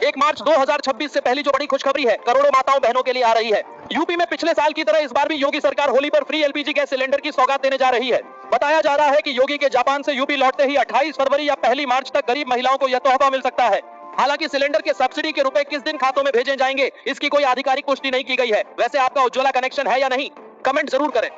1 मार्च 2026 से पहली जो बड़ी खुशखबरी है करोड़ों माताओं बहनों के लिए आ रही है। यूपी में पिछले साल की तरह इस बार भी योगी सरकार होली पर फ्री एलपीजी गैस सिलेंडर की सौगात देने जा रही है। बताया जा रहा है कि योगी के जापान से यूपी लौटते ही 28 फरवरी या 1 मार्च तक गरीब महिलाओं को यह तोहफा मिल सकता है। हालांकि सिलेंडर के सब्सिडी के रुपए किस दिन खातों में भेजे जाएंगे इसकी कोई आधिकारिक पुष्टि नहीं की गई है। वैसे आपका उज्ज्वला कनेक्शन है या नहीं, कमेंट जरूर करें।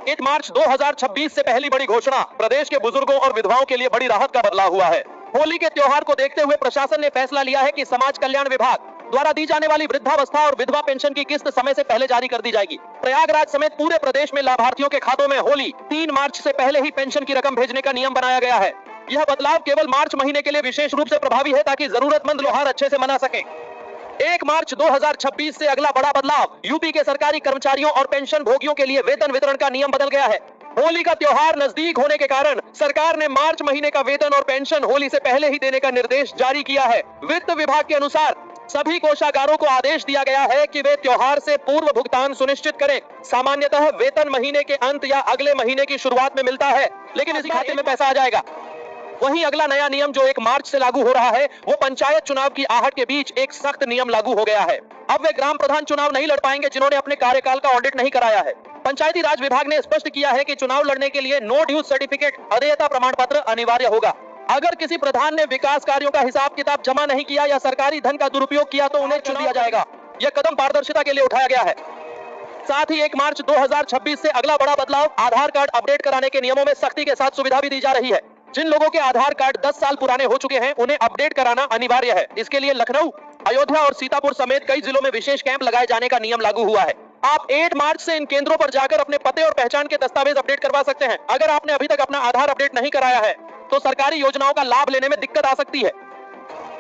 1 मार्च 2026 से पहली बड़ी घोषणा, प्रदेश के बुजुर्गों और विधवाओं के लिए बड़ी राहत का बदलाव हुआ है। होली के त्योहार को देखते हुए प्रशासन ने फैसला लिया है कि समाज कल्याण विभाग द्वारा दी जाने वाली वृद्धावस्था और विधवा पेंशन की किस्त समय से पहले जारी कर दी जाएगी। प्रयागराज समेत पूरे प्रदेश में लाभार्थियों के खातों में होली 3 मार्च से पहले ही पेंशन की रकम भेजने का नियम बनाया गया है। यह बदलाव केवल मार्च महीने के लिए विशेष रूप से प्रभावी है ताकि जरूरतमंद त्योहार अच्छे से मना सके। 1 मार्च 2026 से अगला बड़ा बदलाव, यूपी के सरकारी कर्मचारियों और पेंशन भोगियों के लिए वेतन वितरण का नियम बदल गया है। होली का त्योहार नजदीक होने के कारण सरकार ने मार्च महीने का वेतन और पेंशन होली से पहले ही देने का निर्देश जारी किया है। वित्त विभाग के अनुसार सभी कोषागारों को आदेश दिया गया है कि वे त्योहार से पूर्व भुगतान सुनिश्चित करें। सामान्यतः वेतन महीने के अंत या अगले महीने की शुरुआत में मिलता है, लेकिन इसी खाते में पैसा आ जाएगा। वहीं अगला नया नियम जो 1 मार्च से लागू हो रहा है वो पंचायत चुनाव की आहट के बीच एक सख्त नियम लागू हो गया है। अब वे ग्राम प्रधान चुनाव नहीं लड़ पाएंगे जिन्होंने अपने कार्यकाल का ऑडिट नहीं कराया है। पंचायती राज विभाग ने स्पष्ट किया है कि चुनाव लड़ने के लिए नो ड्यूज सर्टिफिकेट, अदेयता प्रमाण पत्र अनिवार्य होगा। अगर किसी प्रधान ने विकास कार्यों का हिसाब किताब जमा नहीं किया या सरकारी धन का दुरुपयोग किया तो उन्हें चुन दिया जाएगा। यह कदम पारदर्शिता के लिए उठाया गया है। साथ ही 1 मार्च 2026 से अगला बड़ा बदलाव, आधार कार्ड अपडेट कराने के नियमों में सख्ती के साथ सुविधा भी दी जा रही है। जिन लोगों के आधार कार्ड 10 साल पुराने हो चुके हैं उन्हें अपडेट कराना अनिवार्य है। इसके लिए लखनऊ, अयोध्या और सीतापुर समेत कई जिलों में विशेष कैंप लगाए जाने का नियम लागू हुआ है। आप 8 मार्च से इन केंद्रों पर जाकर अपने पते और पहचान के दस्तावेज अपडेट करवा सकते हैं। अगर आपने अभी तक अपना आधार अपडेट नहीं कराया है तो सरकारी योजनाओं का लाभ लेने में दिक्कत आ सकती है।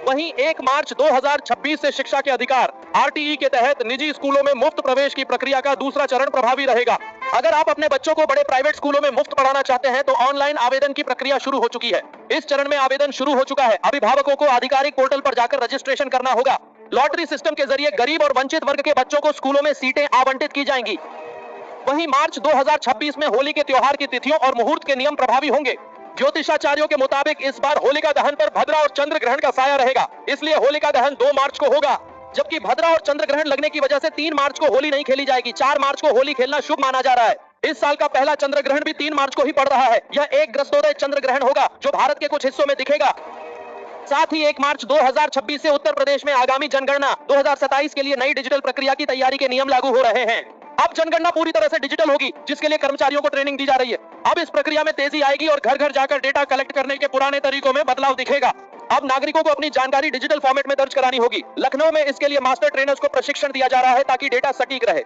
वहीं 1 मार्च 2026 से शिक्षा के अधिकार आरटीई के तहत निजी स्कूलों में मुफ्त प्रवेश की प्रक्रिया का दूसरा चरण प्रभावी रहेगा। अगर आप अपने बच्चों को बड़े प्राइवेट स्कूलों में मुफ्त पढ़ाना चाहते हैं तो ऑनलाइन आवेदन की प्रक्रिया शुरू हो चुकी है। इस चरण में आवेदन शुरू हो चुका है। अभिभावकों को आधिकारिक पोर्टल पर जाकर रजिस्ट्रेशन करना होगा। लॉटरी सिस्टम के जरिए गरीब और वंचित वर्ग के बच्चों को स्कूलों में सीटें आवंटित की जाएंगी। वहीं मार्च 2026 में होली के त्योहार की तिथियों और मुहूर्त के नियम प्रभावी होंगे। ज्योतिषाचार्यों के मुताबिक इस बार होलिका दहन पर भद्रा और चंद्र ग्रहण का साया रहेगा, इसलिए होलिका दहन 2 मार्च को होगा। जबकि भद्रा और चंद्र ग्रहण लगने की वजह से 3 मार्च को होली नहीं खेली जाएगी। 4 मार्च को होली खेलना शुभ माना जा रहा है। इस साल का पहला चंद्र ग्रहण भी 3 मार्च को ही पड़ रहा है। यह एक ग्रस्तोदय चंद्र ग्रहण होगा जो भारत के कुछ हिस्सों में दिखेगा। साथ ही 1 मार्च 2026 से उत्तर प्रदेश में आगामी जनगणना 2027 के लिए नई डिजिटल प्रक्रिया की तैयारी के नियम लागू हो रहे हैं। अब जनगणना पूरी तरह से डिजिटल होगी, जिसके लिए कर्मचारियों को ट्रेनिंग दी जा रही है। अब इस प्रक्रिया में तेजी आएगी और घर घर जाकर डेटा कलेक्ट करने के पुराने तरीकों में बदलाव दिखेगा। अब नागरिकों को अपनी जानकारी डिजिटल फॉर्मेट में दर्ज करानी होगी। लखनऊ में इसके लिए मास्टर ट्रेनर्स को प्रशिक्षण दिया जा रहा है ताकि डेटा सटीक रहे।